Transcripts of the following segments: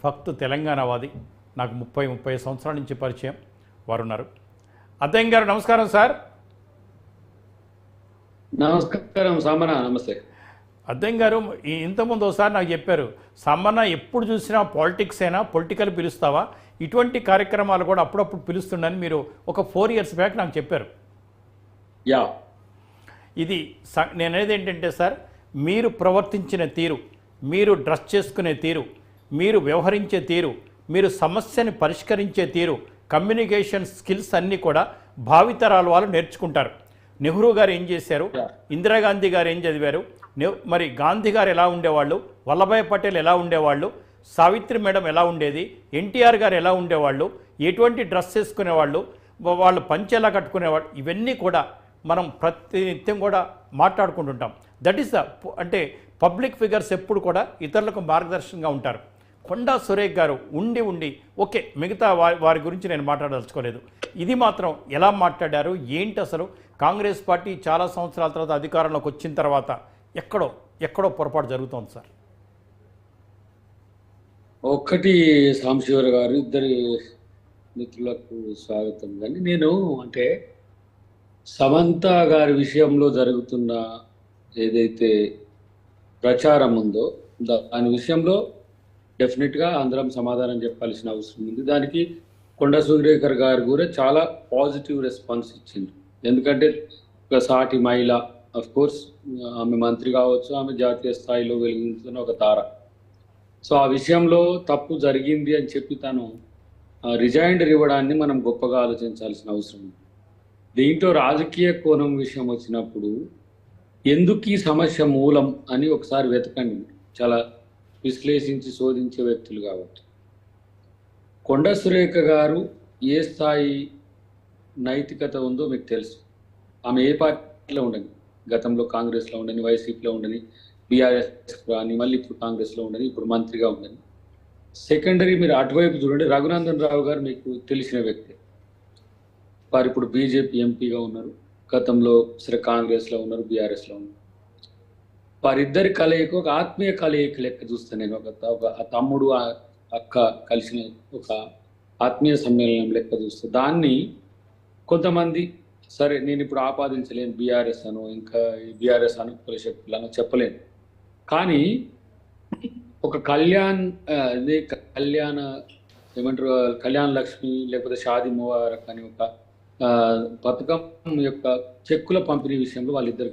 ఫక్తు తెలంగాణవాది. నాకు 30 సంవత్సరాల నుంచి పరిచయం వారు ఉన్నారు. అద్దయ్య గారు నమస్కారం సార్. నమస్కారం సామన. నమస్తే అద్దయ్య గారు. ఇంతకుముందు ఒకసారి నాకు చెప్పారు, సమ్మన్న ఎప్పుడు చూసినా పాలిటిక్స్ అయినా పొలిటికల్ పిలుస్తావా, ఇటువంటి కార్యక్రమాలు కూడా అప్పుడప్పుడు పిలుస్తుండని మీరు ఒక 4 years బ్యాక్ నాకు చెప్పారు. యా ఇది నేనేది ఏంటంటే సార్, మీరు ప్రవర్తించిన తీరు, మీరు డ్రెస్ చేసుకునే తీరు, మీరు వ్యవహరించే తీరు, మీరు సమస్యని పరిష్కరించే తీరు, కమ్యూనికేషన్ స్కిల్స్ అన్నీ కూడా భావితరాల వాళ్ళు నేర్చుకుంటారు. నెహ్రూ గారు ఏం చేశారు, ఇందిరాగాంధీ గారు ఏం చదివారు, మరి గాంధీ గారు ఎలా ఉండేవాళ్ళు, వల్లభాయ్ పటేల్ ఎలా ఉండేవాళ్ళు, సావిత్రి మేడం ఎలా ఉండేది, ఎన్టీఆర్ గారు ఎలా ఉండేవాళ్ళు, ఎటువంటి డ్రెస్ వేసుకునేవాళ్ళు, వాళ్ళు పంచె ఎలా కట్టుకునేవాళ్ళు, ఇవన్నీ కూడా మనం ప్రతినిత్యం కూడా మాట్లాడుకుంటుంటాం. దట్ ఈస్ అంటే పబ్లిక్ ఫిగర్స్ ఎప్పుడు కూడా ఇతరులకు మార్గదర్శకంగా ఉంటారు. కొండా సురేఖ్ గారు ఉండి ఓకే, మిగతా వారి గురించి నేను మాట్లాడదలుచుకోలేదు, ఇది మాత్రం ఎలా మాట్లాడారు ఏంటి అసలు? కాంగ్రెస్ పార్టీ చాలా సంవత్సరాల తర్వాత అధికారంలోకి వచ్చిన తర్వాత ఎక్కడో పొరపాటు జరుగుతోంది సార్. ఒక్కటి సాంశివర్ గారు, ఇద్దరి మిత్రులకు స్వాగతం. కానీ నేను అంటే సమంత గారి విషయంలో జరుగుతున్న ఏదైతే ప్రచారం ఉందో దాని విషయంలో డెఫినెట్గా అందరం సమాధానం చెప్పాల్సిన అవసరం ఉంది. దానికి కొండా సురేఖర్ గారు కూడా చాలా పాజిటివ్ రెస్పాన్స్ ఇచ్చింది. ఎందుకంటే ఒక సాటి మహిళ, అఫ్ కోర్స్ ఆమె మంత్రి కావచ్చు, ఆమె జాతీయ స్థాయిలో వెలిగించిన ఒక తార. సో ఆ విషయంలో తప్పు జరిగింది అని చెప్పి తను రిజైండర్ ఇవ్వడాన్ని మనం గొప్పగా ఆలోచించాల్సిన అవసరం ఉంది. దీంట్లో రాజకీయ కోణం విషయం వచ్చినప్పుడు ఎందుకు ఈ సమస్య మూలం అని ఒకసారి వెతకండి. చాలా విశ్లేషించి శోధించే వ్యక్తులు కాబట్టి. కొండా సురేఖ గారు ఏ స్థాయి నైతికత ఉందో మీకు తెలుసు. ఆమె ఏ పార్టీలో ఉండని, గతంలో కాంగ్రెస్లో ఉండని, వైసీపీలో ఉండని, బీఆర్ఎస్ కానీ, మళ్ళీ ఇప్పుడు కాంగ్రెస్లో ఉండని, ఇప్పుడు మంత్రిగా ఉండని. సెకండరీ మీరు అటువైపు చూడండి, రఘునందన్ రావు గారు మీకు తెలిసిన వ్యక్తి. వారు ఇప్పుడు బీజేపీ ఎంపీగా ఉన్నారు, గతంలో సరే కాంగ్రెస్లో ఉన్నారు, బీఆర్ఎస్లో ఉన్నారు. వారిద్దరి కలయిక ఒక ఆత్మీయ కలయిక లెక్క చూస్తాను నేను. ఒక తమ్ముడు అక్క కలిసిన ఒక ఆత్మీయ సమ్మేళనం లెక్క చూస్తే దాన్ని కొంతమంది, సరే నేను ఇప్పుడు ఆపాదించలేను, బీఆర్ఎస్ అను ఇంకా బీఆర్ఎస్ అనుకూల శక్తులను చెప్పలేను. కానీ ఒక ఏమంటారు, కళ్యాణ్ లక్ష్మి లేకపోతే షాది ముబారక్ అని ఒక పథకం యొక్క చెక్కుల పంపిణీ విషయంలో వాళ్ళిద్దరు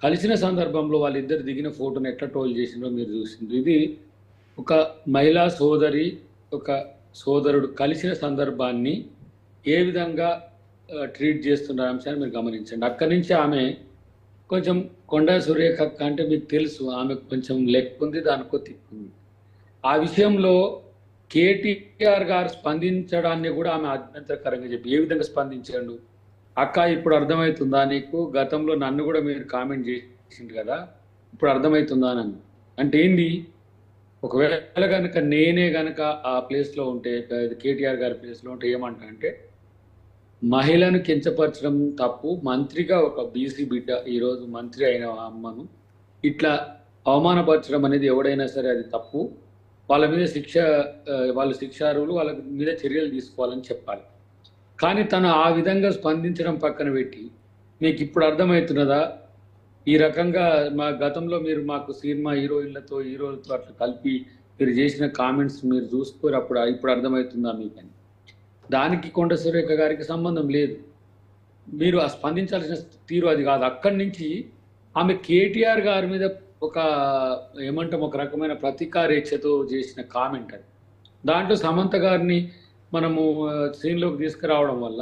కలిసిన సందర్భంలో వాళ్ళిద్దరు దిగిన ఫోటోని ఎట్లా ట్రోల్ చేసిందో మీరు చూసిండ్రు. ఇది ఒక మహిళా సోదరి, ఒక సోదరుడు కలిసిన సందర్భాన్ని ఏ విధంగా ట్రీట్ చేస్తున్న అంశాన్ని మీరు గమనించండి. అక్కడి నుంచి ఆమె కొంచెం కొండా సురేఖ అంటే మీకు తెలుసు, ఆమె కొంచెం లెక్కుంది, దానికో తిక్కుంది. ఆ విషయంలో కేటీఆర్ గారు స్పందించడాన్ని కూడా ఆమె అభ్యంతరకరంగా చెప్పి ఏ విధంగా స్పందించాడు, అక్క ఇప్పుడు అర్థమవుతుందా నీకు, గతంలో నన్ను కూడా మీరు కామెంట్ చేసిండు కదా, ఇప్పుడు అర్థమవుతుందా అని. అంటే ఏంది, ఒకవేళ కనుక నేనే కనుక ఆ ప్లేస్లో ఉంటే, కేటీఆర్ గారి ప్లేస్లో ఉంటే ఏమంటా అంటే, మహిళను కించపరచడం తప్పు, మంత్రిగా ఒక బీసీ బిడ్డ ఈరోజు మంత్రి అయిన అమ్మను ఇట్లా అవమానపరచడం అనేది ఎవడైనా సరే అది తప్పు, వాళ్ళ మీద వాళ్ళు శిక్షార్హులు, వాళ్ళ మీద చర్యలు తీసుకోవాలని చెప్పాలి. కానీ తను ఆ విధంగా స్పందించడం పక్కన పెట్టి, మీకు ఇప్పుడు అర్థమవుతున్నదా, ఈ రకంగా మా గతంలో మీరు మాకు సినిమా హీరోలతో అట్లా కలిపి మీరు చేసిన కామెంట్స్ మీరు చూసుకోరు, ఇప్పుడు అర్థమవుతుందా మీకు అని. దానికి కొండా సురేఖ గారికి సంబంధం లేదు. మీరు ఆ స్పందించాల్సిన తీరు అది కాదు. అక్కడి నుంచి ఆమె కేటీఆర్ గారి మీద ఒక ఒక రకమైన ప్రతీకారేచ్ఛతో చేసిన కామెంట్ అది. దాంట్లో సమంత గారిని మనము సీన్లోకి తీసుకురావడం వల్ల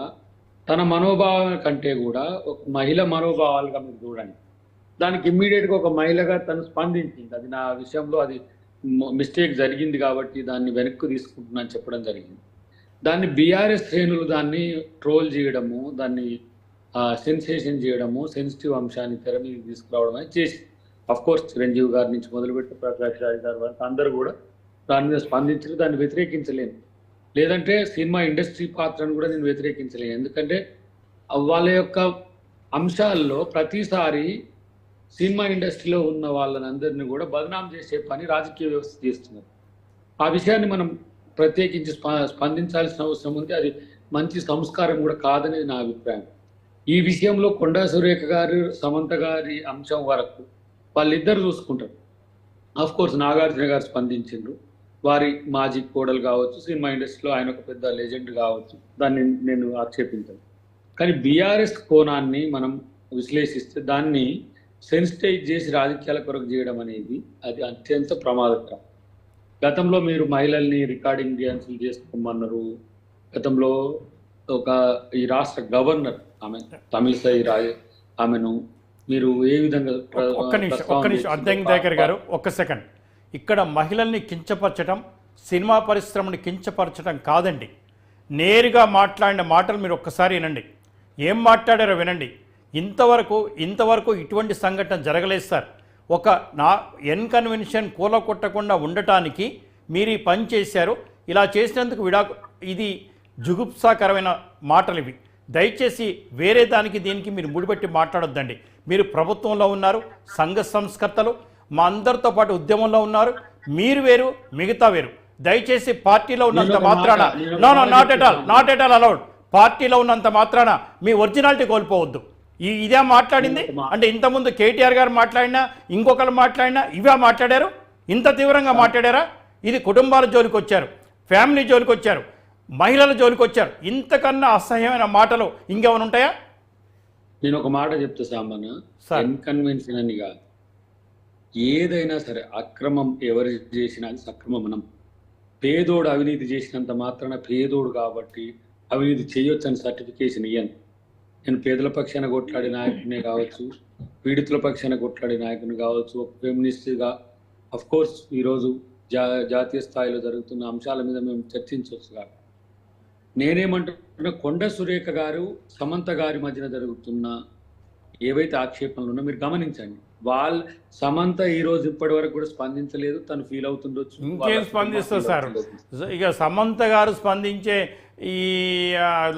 తన మనోభావాల కంటే కూడా ఒక మహిళ మనోభావాలుగా మీరు చూడండి. దానికి ఇమ్మీడియట్గా ఒక మహిళగా తను స్పందించింది. అది నా విషయంలో అది మిస్టేక్ జరిగింది కాబట్టి దాన్ని వెనక్కి తీసుకుంటున్నా అని చెప్పడం జరిగింది. దాన్ని బీఆర్ఎస్ శ్రేణులు దాన్ని ట్రోల్ చేయడము, దాన్ని సెన్సేషన్ చేయడము, సెన్సిటివ్ అంశాన్ని తెర మీద తీసుకురావడం అని చేసి, అఫ్కోర్స్ చిరంజీవి గారి నుంచి మొదలుపెట్టి ప్రకాష్ రాజ్ గారి వరకు అందరూ కూడా దాని మీద స్పందించారు. దాన్ని వ్యతిరేకించలేను, లేదంటే సినిమా ఇండస్ట్రీ పాత్రను కూడా నేను వ్యతిరేకించలేను. ఎందుకంటే వాళ్ళ యొక్క అంశాల్లో ప్రతిసారి సినిమా ఇండస్ట్రీలో ఉన్న వాళ్ళని అందరినీ కూడా బదనాం చేసే పని రాజకీయ వ్యవస్థ చేస్తున్నారు. ఆ విషయాన్ని మనం ప్రత్యేకించి స్పందించాల్సిన అవసరం ఉంది. అది మంచి సంస్కారం కూడా కాదనేది నా అభిప్రాయం. ఈ విషయంలో కొండా సురేఖ గారు, సమంత గారి అంశం వరకు వాళ్ళిద్దరు చూసుకుంటారు. ఆఫ్ కోర్స్ నాగార్జున గారు స్పందించిండ్రు. వారి మాజీ కోడలు కావచ్చు, సినిమా ఇండస్ట్రీలో ఆయన ఒక పెద్ద లెజెండ్ కావచ్చు, దాన్ని నేను ఆక్షేపించను. కానీ బీఆర్ఎస్ కోణాన్ని మనం విశ్లేషిస్తే దాన్ని సెన్సిటైజ్ చేసి రాజకీయాల కొరకు చేయడం అనేది అది అత్యంత ప్రమాదకరం. గతంలో మీరు మహిళల్ని రికార్డింగ్ డ్యాన్సులు చేసుకోమన్నారు. గతంలో ఈ రాష్ట్ర గవర్నర్ ఆమె తమిళసై ఆమెను మీరు ఏ విధంగా ఒక్క నిమిషం అద్దంకి దయాకర్ గారు, ఒక్క సెకండ్. ఇక్కడ మహిళల్ని కించపరచడం, సినిమా పరిశ్రమని కించపరచడం కాదండి. నేరుగా మాట్లాడిన మాటలు మీరు ఒక్కసారి వినండి. ఏం మాట్లాడారో వినండి. ఇంతవరకు ఇటువంటి సంఘటన జరగలేదు సార్. ఒక కన్వెన్షన్ కూలకొట్టకుండా ఉండటానికి మీరు ఈ పని చేశారు. ఇలా చేసినందుకు ఇది జుగుప్సాకరమైన మాటలు ఇవి. దయచేసి వేరే దీనికి మీరు ముడిపెట్టి మాట్లాడొద్దండి. మీరు ప్రభుత్వంలో ఉన్నారు, సంఘ సంస్కర్తలు, మా అందరితో పాటు ఉద్యమంలో ఉన్నారు. మీరు వేరు, మిగతా వేరు. దయచేసి పార్టీలో ఉన్నంత మాత్రాన నాట్ ఎట్ ఆల్ అలౌడ్. పార్టీలో ఉన్నంత మాత్రాన మీ ఒరిజినాలిటీ కోల్పోవద్దు. ఇదే మాట్లాడింది అంటే ఇంతకుముందు కేటీఆర్ గారు మాట్లాడినా, ఇంకొకరు మాట్లాడినా ఇవే మాట్లాడారు? ఇంత తీవ్రంగా మాట్లాడారా? ఇది కుటుంబాల జోలికి వచ్చారు, ఫ్యామిలీ జోలికి వచ్చారు, మహిళల జోలికి వచ్చారు. ఇంతకన్నా అసహ్యమైన మాటలు ఇంకేమైనా ఉంటాయా? నేను ఒక మాట చెప్తా సామాన్య, ఇన్కన్వెన్షన్ అని కాదు, ఏదైనా సరే అక్రమం ఎవరు చేసినా అది సక్రమం. మనం పేదోడు అవినీతి చేసినంత మాత్రాన పేదోడు కాబట్టి అవినీతి చేయొచ్చని సర్టిఫికేషన్ ఇయ్యను. నేను పేదల పక్షాన కొట్లాడే నాయకుడినే కావచ్చు, పీడితుల పక్షాన కొట్లాడే నాయకుని కావచ్చు, ఒక ఫెమినిస్ట్గా అఫ్ కోర్స్ ఈరోజు జాతీయ స్థాయిలో జరుగుతున్న అంశాల మీద మేము చర్చించవచ్చు. కాదు, నేనేమంటున్నా, కొండ సురేఖ గారు సమంత గారి మధ్యన జరుగుతున్న ఏవైతే ఆక్షేపణలు ఉన్నా మీరు గమనించండి. సమంత ఈ రోజు ఇప్పటి వరకు కూడా స్పందించలేదు. తను ఫీల్ అవుతుండొచ్చు. ఇంకేం స్పందిస్తారు సార్? ఇక సమంత గారు స్పందించే ఈ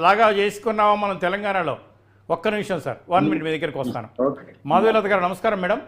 లాగా చేసుకున్నావా మనం తెలంగాణలో? ఒక్క నిమిషం సార్, 1 మినిట్ మీ దగ్గరికి వస్తాను. మాధవీలత గారు నమస్కారం మేడం.